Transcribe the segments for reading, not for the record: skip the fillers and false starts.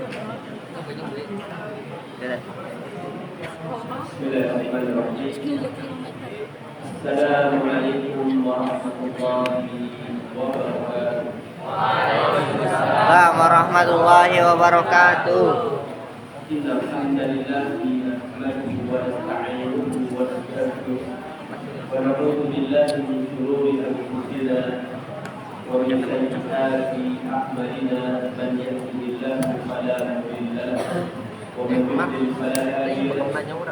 Bismillahirrahmanirrahim. Assalamualaikum warahmatullahi wabarakatuh. Waalaikumsalam warahmatullahi wabarakatuh. Innal hamdalillah nahmaduhu wa nasta'inuhu wa nastaghfiruh wa na'udzu billahi min shururi anfusina wa min sayyiati a'malina man yahdihillahu fala mudilla lahu wa man yudlil fala hadiya lahu.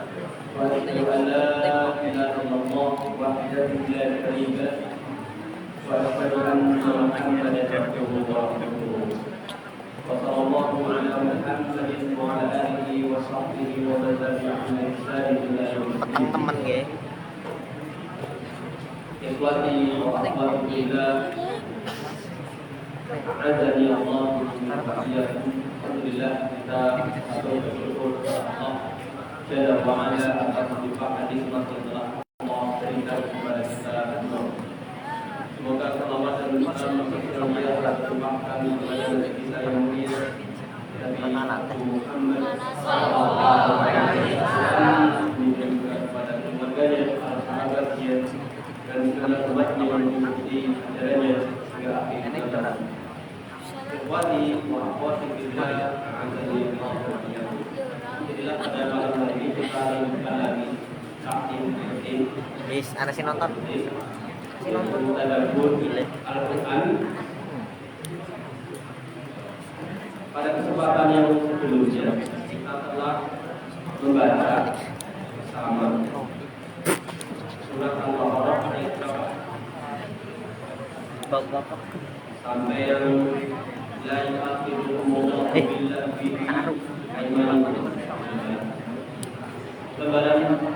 Wa asyhadu an la ilaha illallah wahdahu la syarika lahu wa asyhadu anna Muhammadan abduhu wa rasuluh. Wassallallahu ala Muhammadin wa ala alihi wa sahbihi wa man tabi'ahum bi ihsan ila yaumil din. Teman-teman nggih. Ikhwati wa akhwati fillah. Azani Allah wa iyyakum. Alhamdulillah kita bersyukur kepada Allah Jalla wa ala atas limpahan nikmat yang telah Allah berikan kepada kita semua. Semoga selawat dan salam tercurahkan kepada Nabi kita yang mulia Nabi Muhammad sallallahu alaihi wasallam, juga kepada keluarganya, para sahabatnya, dan segala umatnya yang mengikuti ajarannya hingga akhir zaman. Ikhwani wa akhwati fillah, azani Allah wa iyyakum. Inilah pada malam hari ini kita akan lagi takdim Bis, ada si nonton. Tadabbur Al-Quran. Pada kesempatan yang sebelumnya kita telah membaca bersama surat Al-Baqarah ayat berapa? Sampai yang la yu'akhiduhumullahu billahi fi aymanikum. Lebaran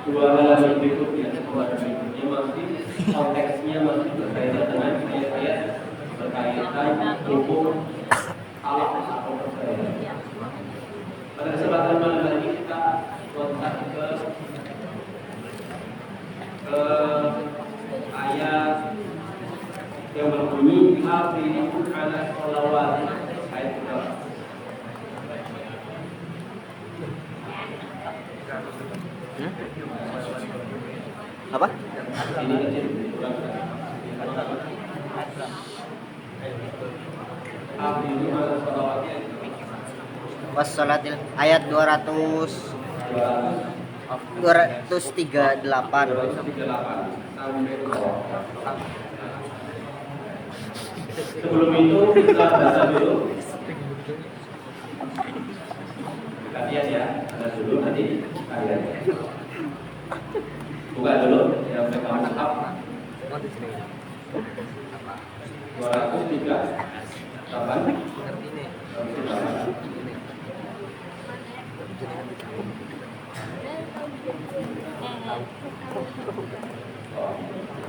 dua halaman berikutnya ini masih konteksnya masih berkaitan dengan ayat-ayat berkaitan hukum Allah atau perceraian. Pada kesempatan malam hari ini kita kontak ke ayat yang berbunyi hafizu ala sholawat, ayat berapa? Apa? Wassalatil ayat 238. Sebelum itu kita baca dulu. Kalian ya, baca dulu nanti kalian. Buka dulu yang mereka menangkap 203 8.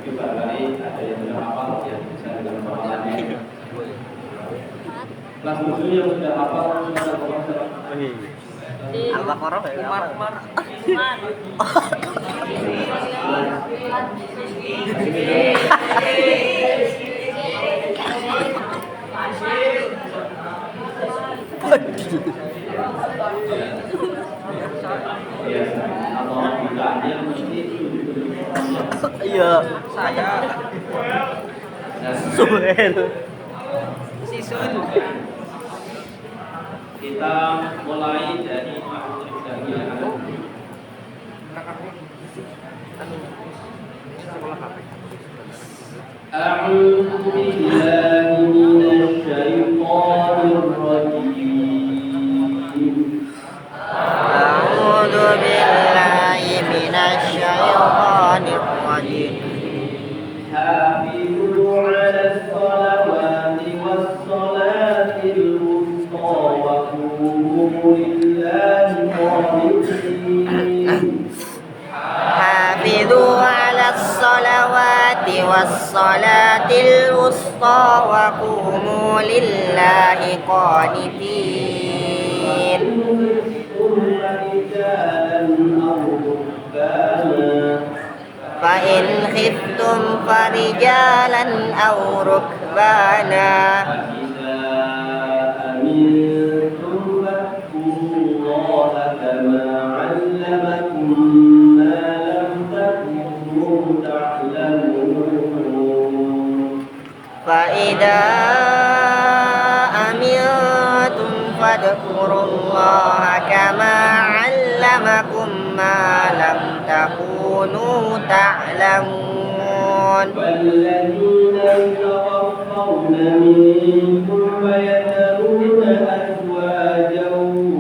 Kita kali ada yang sudah hafal yang bisa dengan hafalannya. Kelas musuh yang sudah hafal sudah Al-Baqarah ya? Umar. Iya, saya Suhel. Sisun. Kita mulai dari A'udzu billahi minasy syaithanir rajim. A'udzu billahi minasy syaithanir rajim. Hafizu 'alas shalawati was salatil wusta wa qumu lillahi qanitin. Hafizu 'alas salawati was salatil wusta wa qumu lillahi qanitin. Fa in khiftum farijalan aw rukbana. فإذا أمنتم فاذكروا الله كما علمكم ما لم تكونوا تعلمون والذين يتوفون منكم ويذرون أزواجا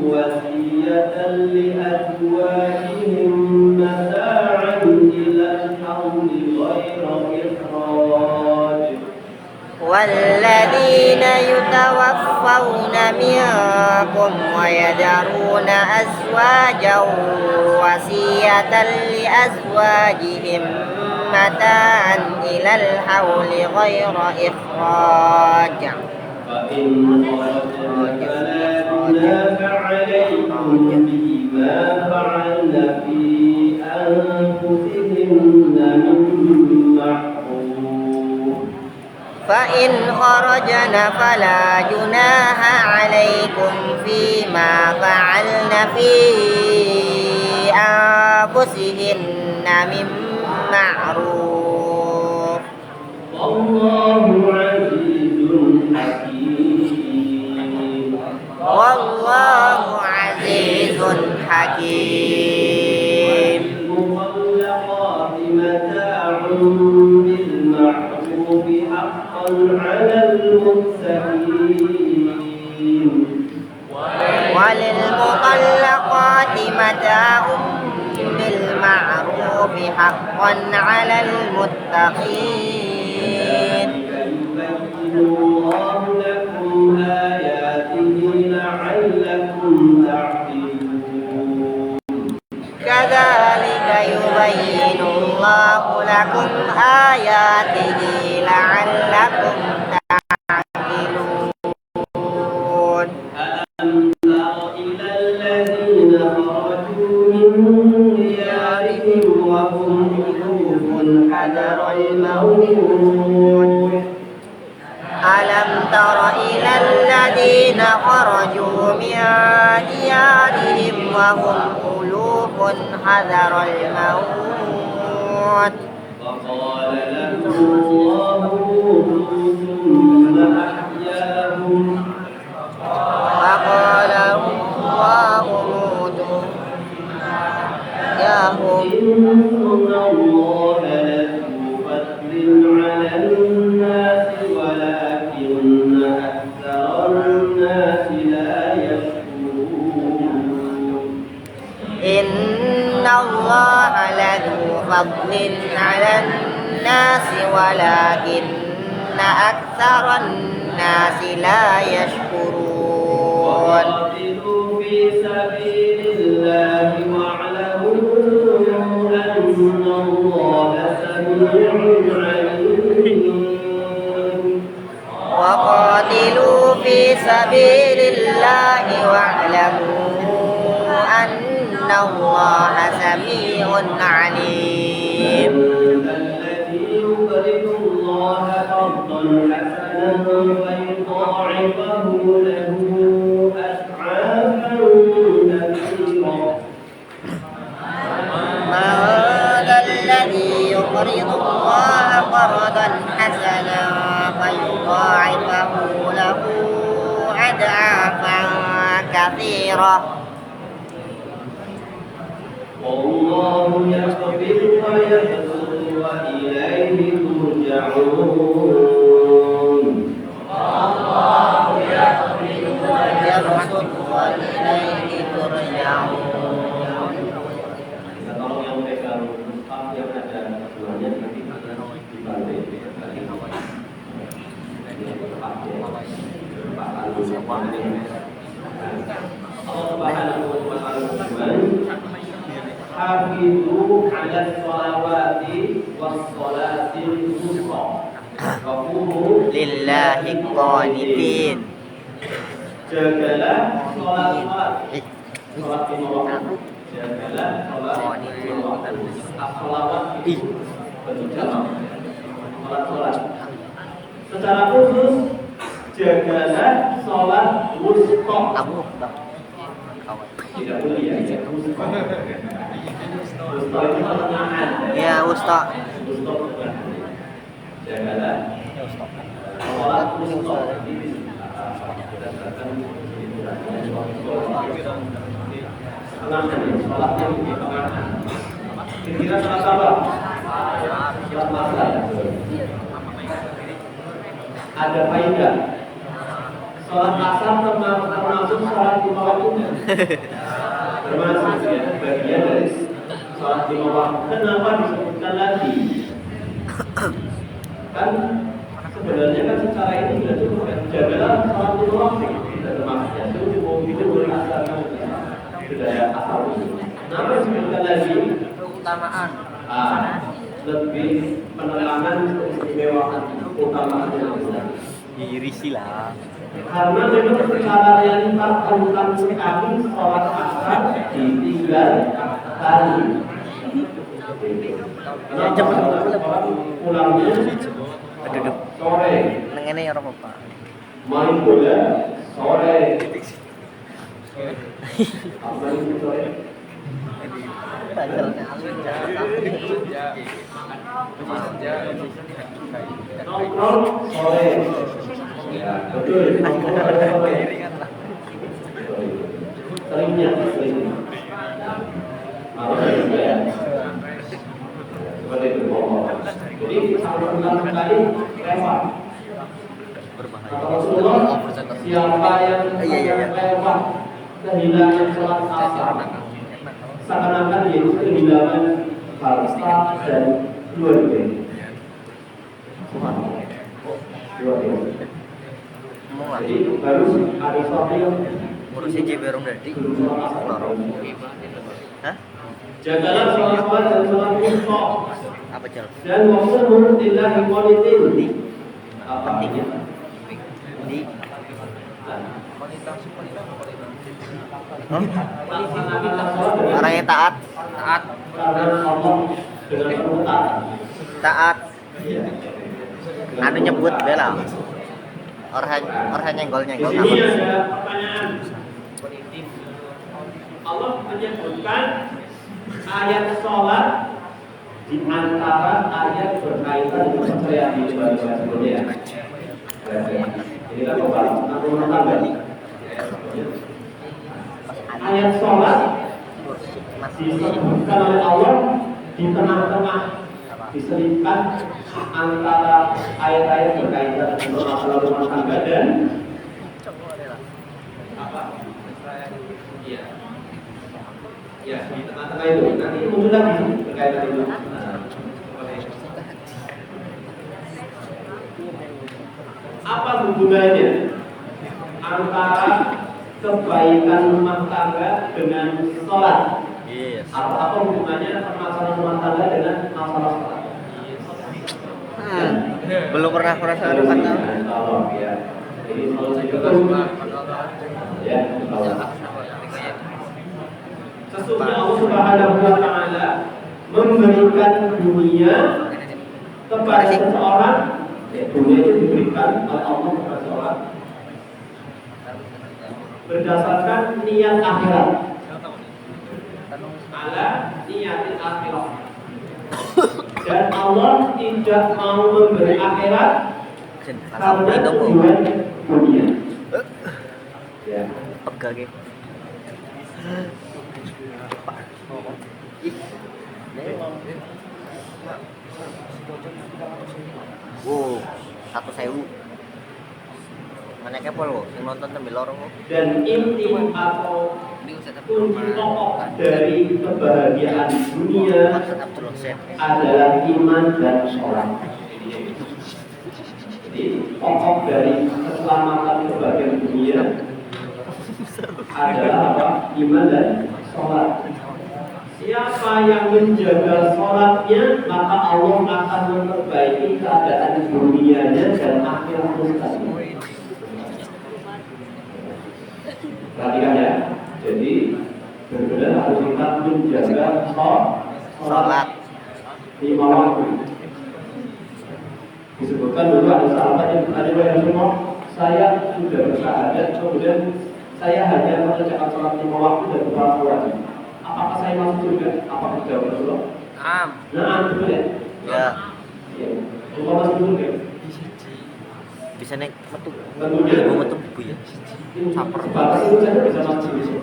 وصية لأزواجهم متاعا إلى الحول غير إخراج والذين يتوفون منكم ويذرون أزواجا وصية لأزواجهم متاعا إلى الحول غير إخراج فإن خرجن فلا جناح عليكم فيما فعلن في أنفسهن من معروف فإن خرجن فلا جناح عليكم فيما فعلن في أنفسهن من معروف والله عزيز حكيم والله عزيز حكيم المطلقات متاع بالمعروف حقا على المتقين وللمطلقات متاع بالمعروف حقا على المتقين يبين الله لكم آياته لعلكم تعقلون كذلك يبين الله لكم آياته لعلكم تعقلون ألم تر إلى الذين خرجوا من ديارهم وهم ألوف حذر الموت ألم تر إلى الذين خرجوا من ديارهم وهم ألوف حذر الموت فقال لهم الله موتوا ثم أحياهم فقال الله موتوا ياهم إن الله لذو فضل على الناس ولكن أكثر الناس لا يشكرون إن الله لذو فضل على الناس ولكن أكثر الناس لا يشكرون وقاتلوا في سبيل الله واعلموا أن الله سميع عليم وقاتلوا في سبيل الله واعلموا أن الله سميع عليم الذي يقرض الله قرضا حسنا فيضاعفه له أضعافا كثيرة من ذا الذي يقرض الله قرضا حسنا فيضاعفه له أضعافا كثيرة والله يقبض ويبسط وإليه ترجعون يبسط وإليه ترجعون Tolong yang pegang mushaf yang ada tujuannya nanti dibalik. Hafizu ala sholawati was sholatil wusta. Waqumu lillahi qanitin. Jagalah sholat lima waktu. Jagalah sholat berjamaah. Sholat. Secara khusus jagalah sholat wusta. Tidak boleh ya. Wusta itu pertengahan. Ya Ustaz. Wusta. Jagalah sholat wusta. Berdasarkan Tengahan ya, sholatnya di tengahan. Kira-kira sholat apa? Sholat asar. Ada faedah. Sholat asar termasuk sholat lima waktunya. Termasuk ya, bagian dari sholat lima waktu. Kenapa disebutkan lagi? Kan sebenarnya kan secara ini sudah cukup kan. Jagalah sholat lima waktu. Tidak termasuknya. Cukup itu boleh asar sudah ada asal. Kenapa disebutkan lagi? Keutamaan. Lebih penerangan keistimewaan keutamaan yang besar. Iri sila. Karena memang secara realitas urutan sekali sholat asar ditinggal kali. Kenapa? Pulangnya sore. Neng ini ya apa? Main bola sore. Apa itu sore? Nongkrong sore. Ya, betul. Nongkrong sore. Seringnya. Ya. Seperti itu. Jadi sama sekali lewat. Kata Rasulullah, siapa yang lewat kehilangan sholat asar, seakan-akan yaitu kehilangan harta dan keluarga. Jadi harus ada sesuatu yang Ngurusin Ciberong dari Hah? jagalah sholat dan sholat wusta Apa Cel? dan waktu lillahi qanitin. Apa ini? Di orang yang taat Karena Allah dengan penuh taat. taat anu nyebut bela orang nyenggol Di sini ada pertanyaan. Allah menyebutkan ayat sholat di antara ayat berkaitan dengan percayaan di ibadah sebelumnya. Ini kan rumah tangga. Ayat sholat disebutkan oleh Allah di tengah-tengah, diselipkan antara ayat-ayat berkaitan dengan masalah rumah tangga dan apa? Iya. Ya, di tengah-tengah itu nanti muncul lagi berkaitan itu. Apa hubungannya antara kebaikan rumah tangga dengan sholat? Yes. Apa hubungannya permasalahan rumah tangga dengan masalah sholat? Belum pernah merasakan rumah tangga. Ya. Jadi solusi itu ya. Sesungguhnya Allah Subhanahu wa taala memberikan dunia kepada seseorang. Dunia itu diberikan oleh Allah kepada seseorang berdasarkan niat akhirat. Ala niatin akhirat. Dan Allah tidak mau memberi akhirat karena tujuan dunia. Ya. Pegah gitu. Wow, 1.000. Mana kepo lo, yang nonton sambil lorong lo. Dan inti atau kunci pokok dari kebahagiaan dunia adalah iman dan sholat. Jadi pokok dari keselamatan kebahagiaan dunia adalah apa? Iman dan sholat. Siapa yang menjaga sholatnya, maka Allah akan memperbaiki keadaan dunianya dan akhirat mustaqim. Perhatikan ya. Jadi benar-benar harus kita menjaga sholat 5 waktu. Disebutkan dulu ada sahabat yang bertanya kepada Rasulullah, saya sudah bersyahadat, kemudian saya hanya mengerjakan sholat 5 waktu dan beberapa wajib. Apakah saya masuk surga? Apakah jawab Rasulullah? Nah, betul ya? Ya. Ya. Bapak masuk surga? Bisa naik metu. Tentunya. Metu bu ya. Batas itu saja bisa masuk di sini.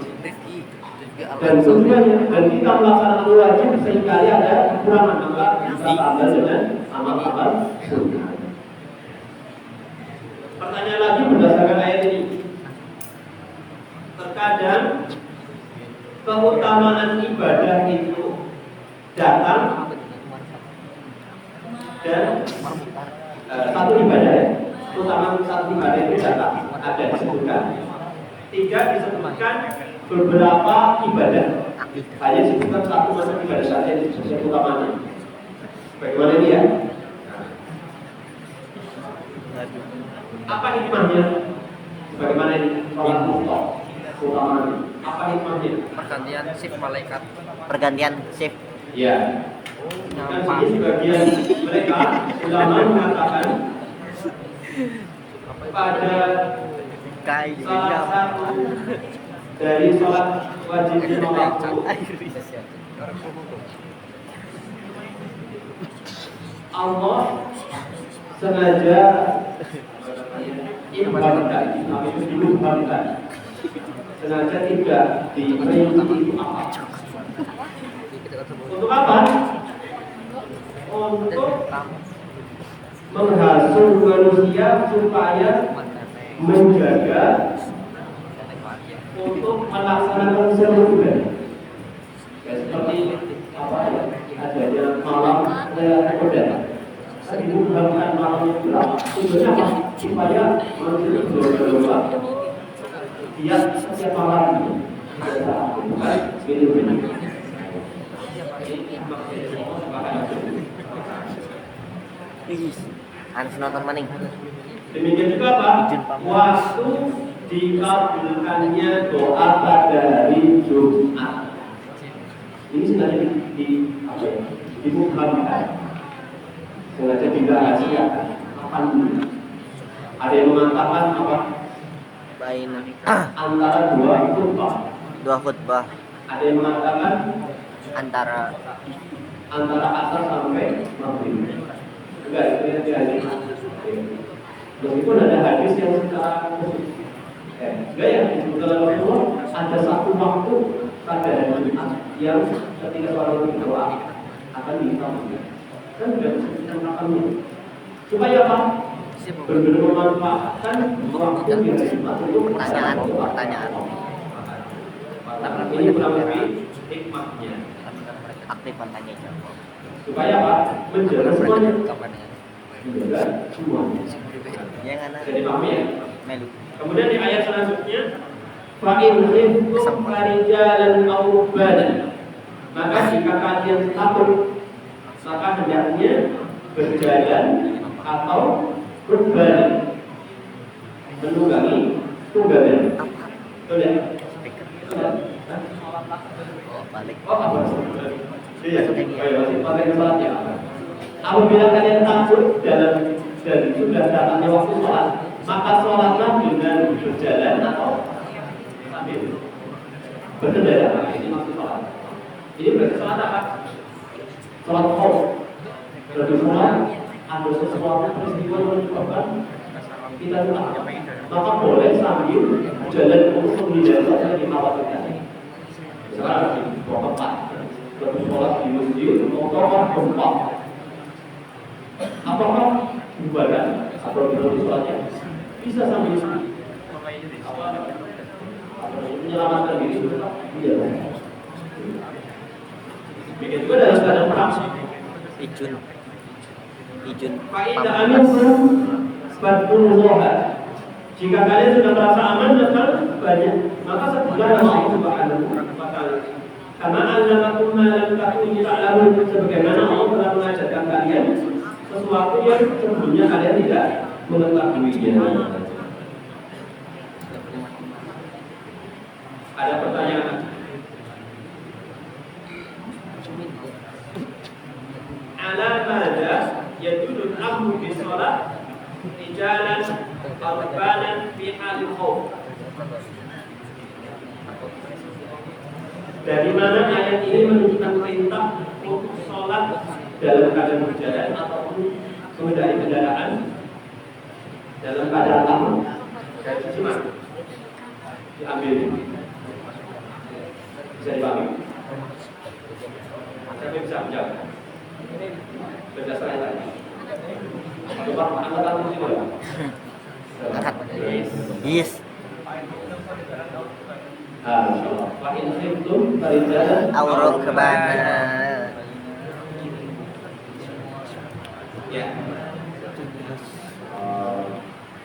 Dan tujuannya, dan kita melaksanakan wajib seringkali ada kekurangan, maka kita tambah dengan amal-amal sunnah. Pertanyaan lagi berdasarkan ayat ini. Terkadang keutamaan ibadah itu datang dan satu ibadah ya, keutamaan satu ibadah itu datang ada disebutkan. Tidak disebutkan beberapa ibadah, hanya disebutkan satu macam ibadah saja yang disebutkan utamanya. Bagaimana ini ya? Apa hikmahnya? Bagaimana ini? Sholat mutlak utamanya. Apa hikmahnya? Pergantian shift malaikat. Pergantian shift. Ya. Dan ini sebagian mereka ulama mengatakan pada salah satu dari sholat wajib lima waktu Allah sengaja ibhamkan, sengaja tidak diperinci itu apa? Untuk apa? Untuk menghasut manusia supaya menjaga untuk melaksanakan seluruh ibadah. Ya, seperti apa ya? Adanya malam Ramadan. Dibutuhkan malam itu tujuannya apa? Supaya manusia berdoa dia setiap malam ini. Harus nonton maning. Demikian juga apa? Waktu dikabulkannya doa pada hari Jumat. Ini sengaja dibutuhkan, sengaja dirahasiakan. Kapan? Ada yang mengatakan apa? Bain Antara dua khutbah. dua khutbah Ada yang mengatakan antara asar sampai maghrib. Enggak, itu yang hadis. Meskipun ada hadis yang secara khusus. Enggak ya, disebutkan Rasulullah ada satu waktu pada hari Jumat yang ketika seorang berdoa akan dikabulkan. Kan sudah disebutkan kapannya. Supaya apa? Benar-benar memanfaatkan waktu di hari Jumat untuk pertanyaan. Ini menambahi hikmahnya. Aktifkan tanya jawab. Supaya apa? Menjaga semuanya. Menjaga semuanya. Yang anak Jadi paham ya? melu. Kemudian di ayat selanjutnya, fa'in khiftum farijalan aw rukbanan. Maka jika kalian takut, maka hendaknya berjalan atau berbalan, menunggangi tunggangan. Betul ya? Oh, balik. Oh, apa? Iya, masih pakai sholat ya. Apabila kalian takut dan sudah datangnya waktu sholat, maka sholatlah dengan berjalan atau sambil berkendara. Ini maksud sholat. Ini berarti sholat apa? Sholat khauf. Berarti sholat ada sesuatu peristiwa yang menyebabkan kita lupa. Maka boleh sambil jalan untuk menghindari yang dikhawatirkan. Misalnya di bawah tempat, berarti sholat di masjid atau tempat. Apakah ibadah atau berarti sholatnya bisa sambil menyelamatkan diri? Iya. Begitu juga dalam keadaan perang. Ijun. Faidah aminkum fadkulullah. Jika kalian sudah merasa aman dan banyak, maka sebutlah nama Allah Subhanahu wa Ta'ala. Karena allamakum ma lam takunu ta'lamun, sebagaimana Allah telah mengajarkan kalian sesuatu yang sebelumnya kalian tidak mengetahuinya. Ada pertanyaan? Ala mada yadulul amru bis shalah rijalan arbanan fi halil khauf. Dari mana ayat ini menunjukkan perintah untuk sholat dalam keadaan berjalan ataupun mengendarai kendaraan dalam keadaan lama? Dari sisi mana? diambil. Bisa dipahami? Siapa bisa menjawab? Berdasarkan tadi. Coba angkat tangan sini dulu. Yes. Insyaallah. Wa in khiftum farijalan Aurok kebana. Ya.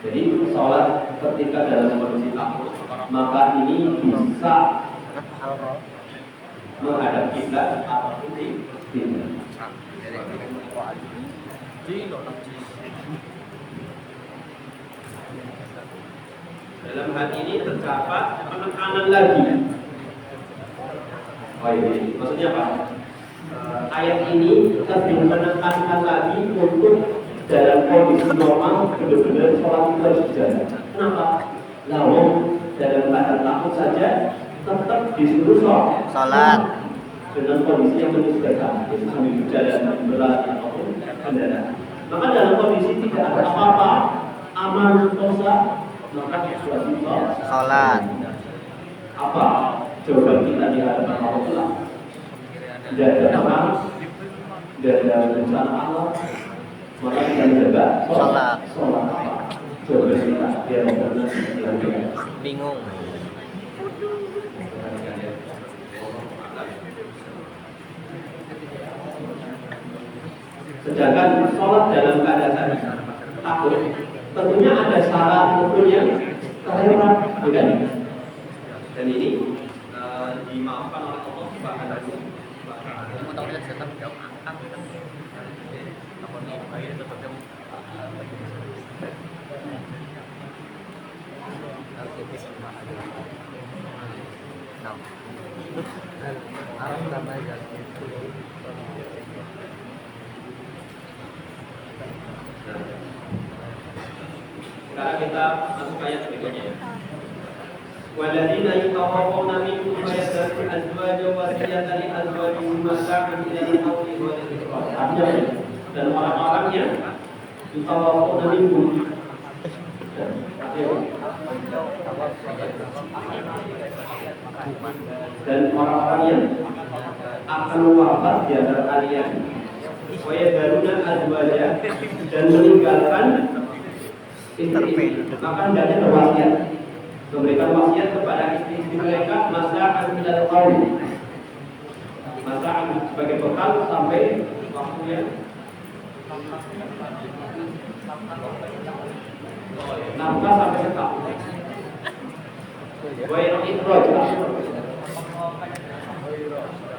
Jadi sholat ketika dalam kondisi takut, maka ini bisa menghadap kiblat ataupun tidak. Dalam hal ini terdapat penekanan lagi. Oh ini maksudnya apa? Ayat ini lebih menekankan lagi untuk dalam kondisi normal benar-benar sholat itu harus dijaga. Kenapa? Lalu dalam keadaan takut saja tetap disuruh sholat dengan kondisi yang menyusahkan, yaitu sambil berjalan, berlari ataupun kendaraan. Maka dalam kondisi tidak ada apa-apa, aman dosa, maka wajib Sholat. Apa jawaban kita di hadapan Allah? Tidak ada perang, tidak ada rencana Allah, maka kita menjaga sholat. Jawaban kita biar benar Bingung. Sedangkan sholat dalam keadaan takut, tentunya ada syarat rukun yang terlewat, bukan? Dan ini dimaafkan oleh Allah Subhanahu wa Ta'ala. Sekarang kita masuk ayat berikutnya. Walladzina yatawaffawna minkum wa yadhuruna azwajan wasiyatan li azwajihim mata'an ila al-hawli wa al-iqrar. Artinya, dan orang-orang yang yatawaffawna minkum. Dan orang-orang yang akan wafat di antara kalian, wa yadhuruna azwajan, dan meninggalkan istri, maka hendaknya berwasiat, memberikan wasiat kepada istri-istri mereka masa'an ilal qaum, masa'an sebagai bekal sampai waktu yang nafkah sampai setahun. Wa'il ikhraj,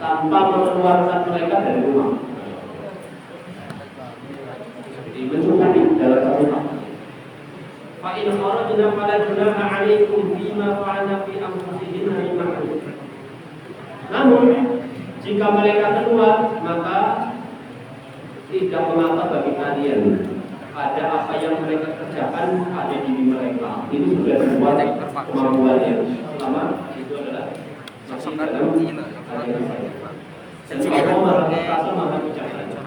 tanpa mengeluarkan mereka dari rumah, mencukupi dalam satu tahun. Fa'in kharajna fala junaha 'alaikum bima fa'alna fi anfusihinna min ma'ruf. Namun jika mereka keluar, maka tidak mengapa bagi kalian ada apa yang mereka kerjakan pada diri mereka. Ini sudah sebuah kemampuan yang pertama itu adalah masih dalam dan Allah Maha Perkasa Maha Bijaksana.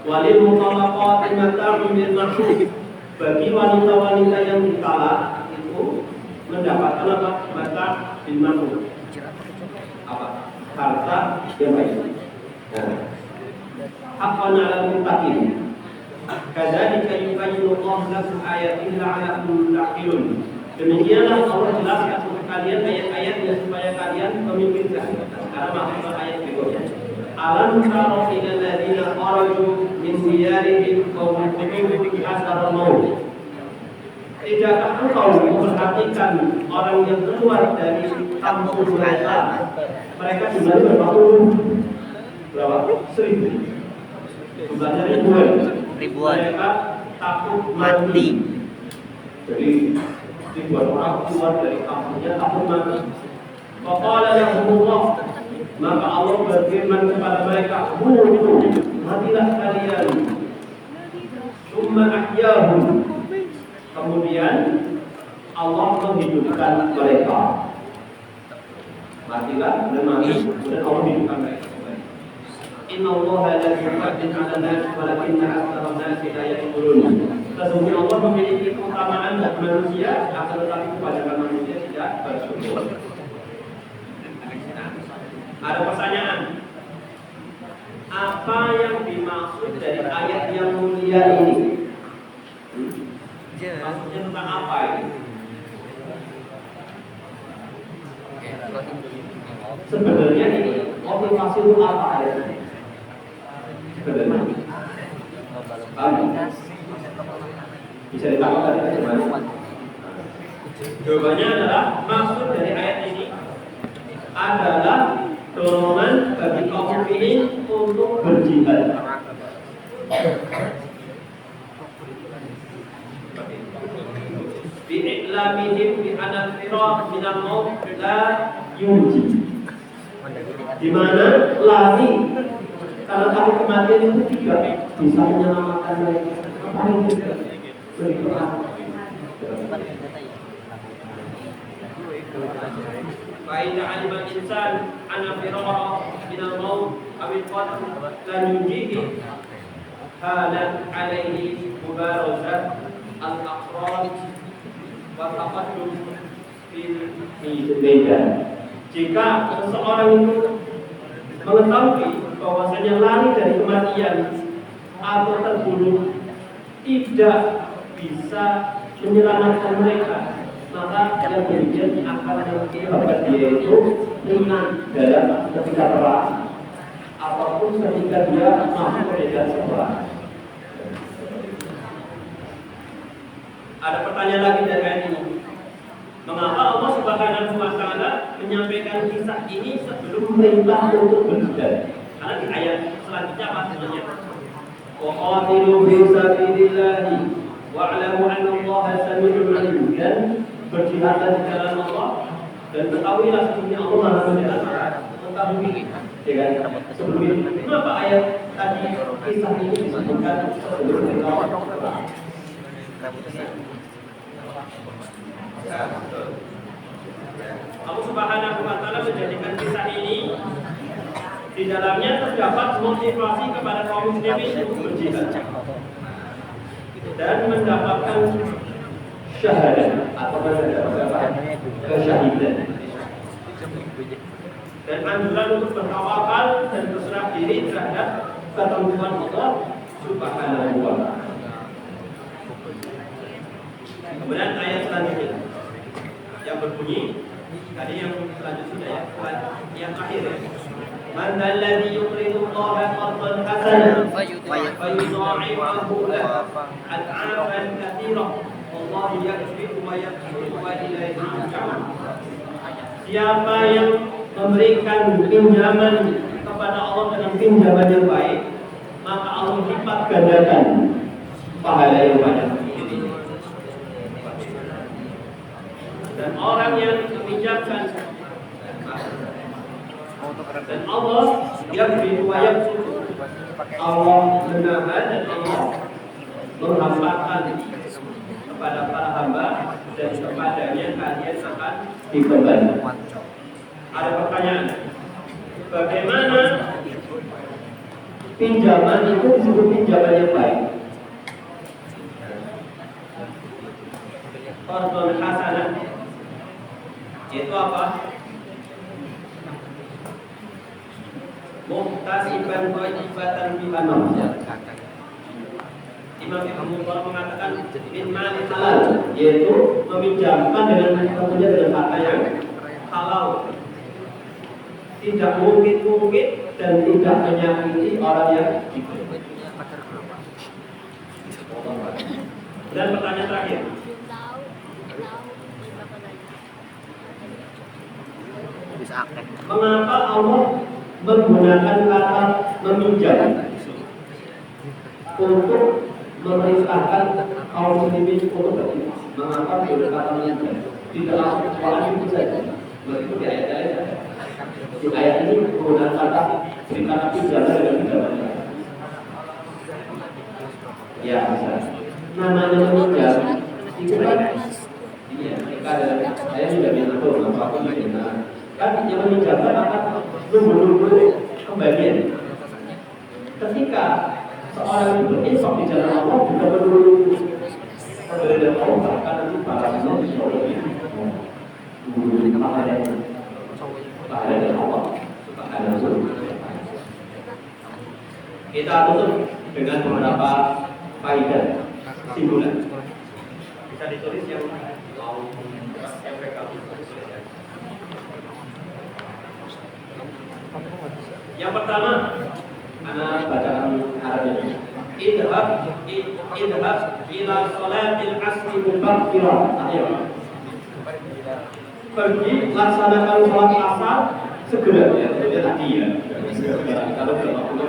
Walil mutalaqati mata'un bil ma'ruf. Bagi wanita-wanita yang ditalak itu mendapatkan apa? Mata bil ma'ruf. Apa? Harta yang baik. Haqqan 'alal muttaqin. Kadzalika yubayyinu Allahu lakum ayatihi la'allakum ta'qilun. Demikianlah Allah jelaskan untuk kalian ayat-ayatnya supaya kalian memikirkan. Sekarang masuk ke ayat berikutnya. Alam tara ilal ladzina kharaju min diyarihim qawman asar maut. Tidakkah engkau memperhatikan orang yang keluar dari kampung mereka? Mereka jumlahnya berapa? 1.000. Jumlahnya ribuan. Mereka takut mati. Jadi ribuan orang keluar dari kampungnya takut mati. Faqala lahumullah, maka Allah berfirman kepada mereka, matilah kalian. Tsumma ahyahum, kemudian Allah menghidupkan mereka. Matilah dan mati, kemudian Allah menghidupkan mereka. Inna Allah la yuqaddim 'ala an-nas walakinna aktsara an-nasi la yashkurun. Sesungguhnya Allah memiliki keutamaan bagi manusia, akan tetapi kebanyakan manusia tidak bersyukur. maksud dari ayat yang mulia ini? Maksudnya tentang apa ini? Sebenarnya ini motivasi itu apa ya? Sebenarnya bisa ditangkap dari mana? Jawabannya adalah maksud dari ayat ini adalah dorongan bagi kaum mukminin untuk berjihad. Bi'iklamihim bi'anal firaq minal maut la yunji. Di mana lari kalau takut kematian itu tidak bisa menyelamatkan mereka. Apa itu? Berdoa. Fa'idha alima insan anna firaq minal maut awil qatl la yunjihi halan alaihi mubarazat al-aqrad wa taqaddum fil medan. Jika seseorang itu mengetahui bahwasanya lari dari kematian atau terbunuh tidak bisa menyelamatkan mereka, maka yang demikian akan menyebabkan dia itu ringan dalam ketika perang ataupun ketika dia masuk ke medan perang. Ada pertanyaan lagi dari ayat ini. Mengapa Allah Subhanahu wa Ta'ala menyampaikan kisah ini sebelum perintah untuk berjihad? Karena di ayat selanjutnya apa sebenarnya? Wa qatilu fi sabilillah wa'lamu anna Allaha samii'un 'aliim. Dan berjihadlah di jalan Allah dan ketahuilah sesungguhnya Allah Maha mendengar mengetahui. Ya kan? Sebelum itu, kenapa ayat tadi kisah ini disebutkan sebelum perintah? Allah Subhanahu wa Ta'ala menjadikan kisah ini di dalamnya terdapat motivasi kepada kaum muslimin untuk berjihad dan mendapatkan syahadat atau mendapatkan kesyahidan, dan anjuran untuk bertawakal dan berserah diri terhadap ketentuan Allah Subhanahu wa Ta'ala. Kemudian ayat selanjutnya yang berbunyi tadi yang selanjutnya yang akhir ya. Man alladhi yuqridu Allah qardan hasanan fayudha'ifahu lahu ad'afan katsirah wallahu yaghfiru wa yaghfiru wa ilayhi turja'un. Siapa yang memberikan pinjaman kepada Allah dengan pinjaman yang baik, maka Allah lipat gandakan pahala yang banyak. Dan orang yang meminjamkan dan Allah yang berwayat Allah menahan dan Allah menghamparkan kepada para hamba dan kepadanya kalian akan dikembali. Ada pertanyaan, bagaimana pinjaman itu disebut pinjaman yang baik? Qardun hasanah itu apa? Muhtasiban wajibatan bihanam. Imam Ibnu Mubarak mengatakan min mali halal, yaitu meminjamkan dengan tentunya dengan harta yang halal, tidak mungkin dan tidak menyakiti orang yang diberi. Dan pertanyaan terakhir, mengapa Allah menggunakan kata meminjam untuk memerintahkan kaum muslimin untuk beriman? Mengapa menggunakan kata meminjam? Tidak langsung Quran itu saja. Begitu di ayat-ayat. Di ayat ini menggunakan kata pinjaman dengan pinjaman. Ya, namanya meminjam itu kan, iya, saya juga bilang tuh, apapun benar. Kan yang meminjamkan akan nunggu kembalian. Ketika seorang itu berinfak di jalan Allah juga menunggu kembalian Allah, bahkan nanti para nabi menunggu pahala dari Allah Subhanahu wa Ta'ala. Kita tutup dengan beberapa faedah simpulan. Bisa ditulis yang mau efek kamu. Yang pertama, anak bacaan Arabnya. Idhab ila salatil asri mubakkira. Ayo. Pergi laksanakan sholat asar segera ya, tentunya tadi ya. Kalau belum waktu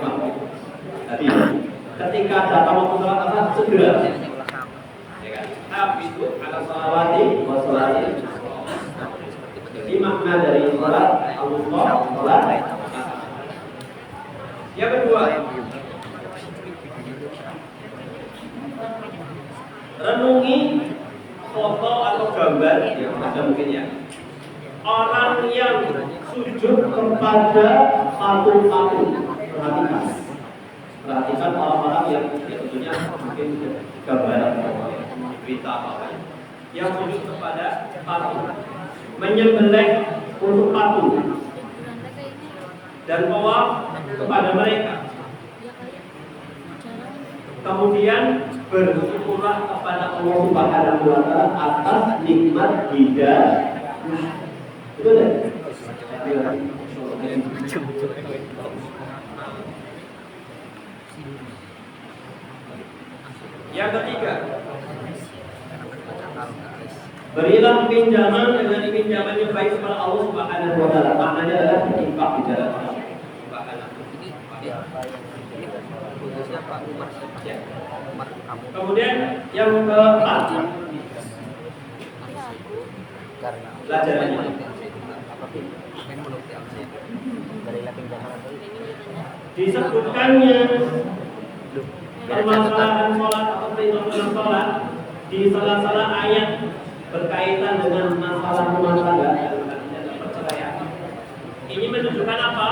tadi. Ketika datang waktu sholat asar segera. Ya kan? Hafizu ala sholawati wa sholati. Jadi makna dari sholat al-wusta sholat. Yang kedua, renungi foto atau gambar yang ada mungkin ya orang yang sujud kepada patung-patung. Perhatikan orang-orang yang ya tentunya mungkin gambaran berita apa yang sujud kepada patung, menyembelih untuk patung dan tawaf kepada mereka. Kemudian bersyukurlah kepada Allah Subhanahu wa taala atas nikmat hidayah. Itu deh. Yang ketiga, berilah pinjaman dengan pinjaman yang baik kepada Allah Subhanahu wa taala. Maknanya adalah berinfak di jalan Allah. Kemudian yang keempat, pelajarannya disebutkannya permasalahan sholat atau perintah sholat di salah-salah ayat berkaitan dengan masalah rumah tangga dan perceraian. Ini menunjukkan apa?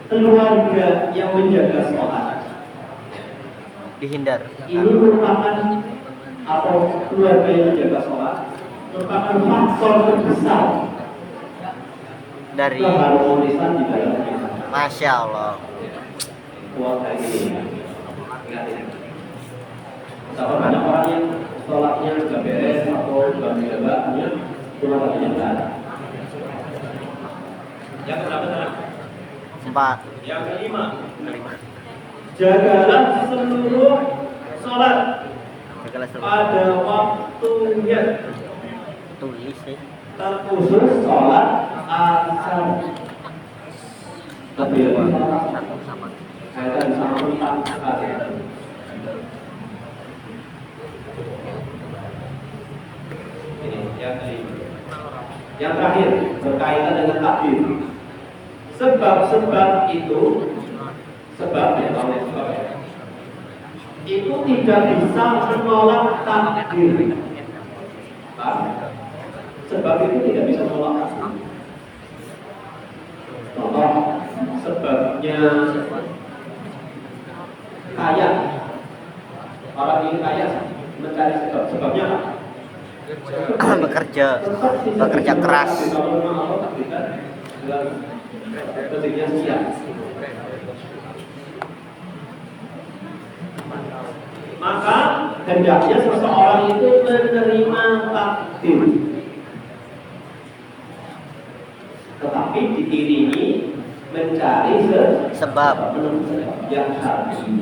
Keluarga yang menjaga sholat dihindar. ini merupakan atau keluarga yang menjaga sholat merupakan faktor terbesar Dari keharmonisan di dalam kehidupan. Masya Allah. Keluarga ini ingat ini. Betapa banyak orang yang sholatnya nggak beres atau nggak menjaganya keluarganya nggak ada. Yang berapa sekarang? 4. Yang kelima, jagalah seluruh sholat pada waktunya, Tulis sih. terkhusus sholat asar. Lebih Sama. saya tadi sama tentang sekali. Ini yang kelima. Yang terakhir berkaitan dengan takdir. Sebab-sebab itu, sebabnya kalau sebabnya itu tidak bisa menolak takdir. Sebab itu tidak bisa menolak takdir. Contoh, sebabnya kaya. Orang ini kaya mencari sebab. Sebabnya apa? bekerja keras. Bekerja siap. Maka hendaknya seseorang itu menerima takdir, tetapi diiringi mencari Sebab yang syar'i.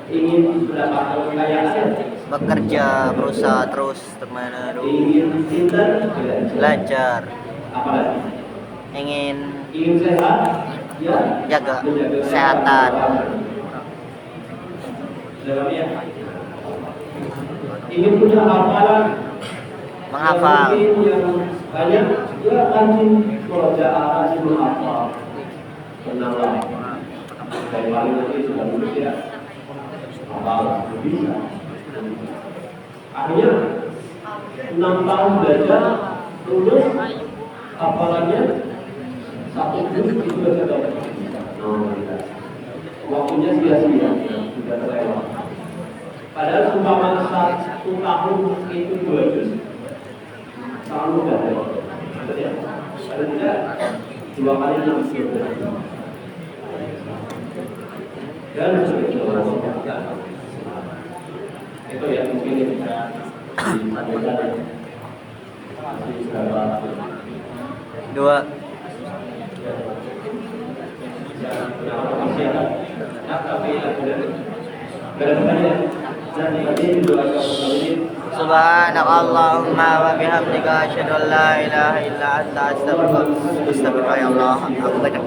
Ingin mendapatkan kekayaan, bekerja, berusaha terus menerus, ingin pintar, belajar, apa lagi? ingin Sehat, ya, jaga kesehatan, ingin punya hafalan, menghafal, yang banyak, ya rajin kerjaan, rajin menghafal, tenanglah. Dari paling nanti sudah lulus ya, hafal bisa. Akhirnya 6 tahun belajar, lulus, hafalannya 1 juz itu sudah dapat. Waktunya sia-sia, sudah terlewat. Padahal umpama 1 tahun itu 2 juz, sangat mudah ya. Betul ya? Padahal tidak 2 kali masuk dan itu ya mungkin bisa disampaikan Dua. Subhanakallahumma wa bihamdika asyhadu an la ilaha illa anta astaghfiruka ya Allah. Aku banyak